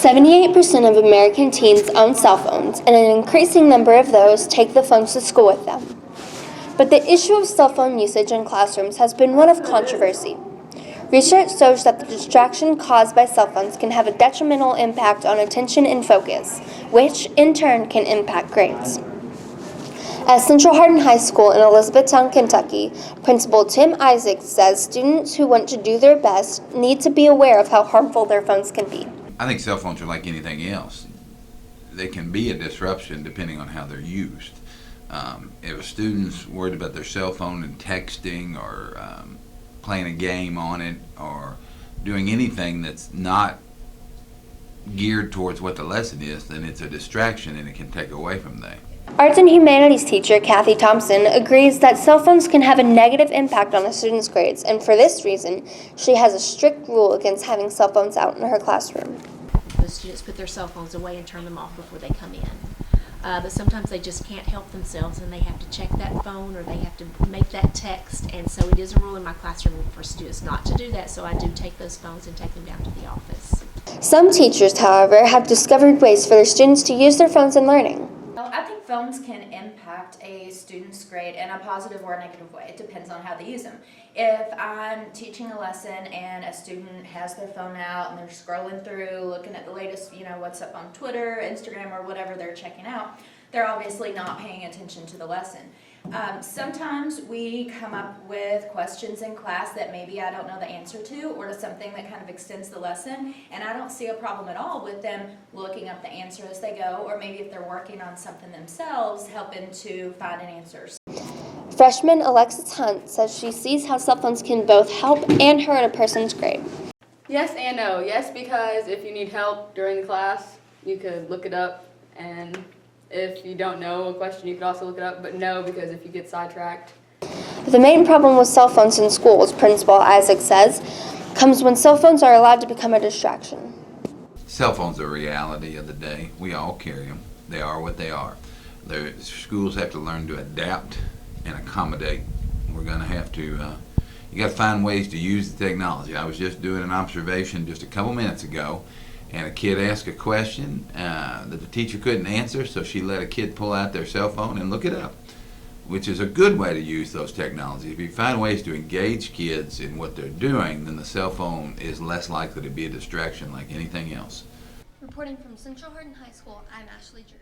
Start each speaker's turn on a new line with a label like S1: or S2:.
S1: 78% of American teens own cell phones, and an increasing number of those take the phones to school with them. But the issue of cell phone usage in classrooms has been one of controversy. Research shows that the distraction caused by cell phones can have a detrimental impact on attention and focus, which in turn can impact grades. At Central Hardin High School in Elizabethtown, Kentucky, Principal Tim Isaacs says students who want to do their best need to be aware of how harmful their phones can be.
S2: I think cell phones are like anything else. They can be a disruption depending on how they're used. If a student's worried about their cell phone and texting or playing a game on it or doing anything that's not geared towards what the lesson is, then it's a distraction and it can take away from that.
S1: Arts and Humanities teacher Kathy Thompson agrees that cell phones can have a negative impact on a student's grades, and for this reason, she has a strict rule against having cell phones out in her classroom.
S3: The students put their cell phones away and turn them off before they come in. But sometimes they just can't help themselves and they have to check that phone or they have to make that text, and so it is a rule in my classroom for students not to do that, so I do take those phones and take them down to the office.
S1: Some teachers, however, have discovered ways for their students to use their phones in learning.
S4: I think phones can impact a student's grade in a positive or a negative way. It depends on how they use them. If I'm teaching a lesson and a student has their phone out and they're scrolling through, looking at the latest, what's up on Twitter, Instagram, or whatever they're checking out, they're obviously not paying attention to the lesson. Sometimes we come up with questions in class that maybe I don't know the answer to, or to something that kind of extends the lesson, and I don't see a problem at all with them looking up the answer as they go, or maybe if they're working on something themselves, helping to find an answer.
S1: Freshman Alexis Hunt says she sees how cell phones can both help and hurt a person's grade.
S5: Yes and no. Yes, because if you need help during the class, you could look it up, and if you don't know a question, you could also look it up, but no, because if you get sidetracked.
S1: The main problem with cell phones in schools, Principal Isaac says, comes when cell phones are allowed to become a distraction.
S2: Cell phones are a reality of the day. We all carry them. They are what they are. The schools have to learn to adapt and accommodate. We're going to have to, you got to find ways to use the technology. I was just doing an observation just a couple minutes ago, and a kid asked a question that the teacher couldn't answer, so she let a kid pull out their cell phone and look it up, which is a good way to use those technologies. If you find ways to engage kids in what they're doing, then the cell phone is less likely to be a distraction like anything else.
S1: Reporting from Central Hardin High School, I'm Ashley Drury.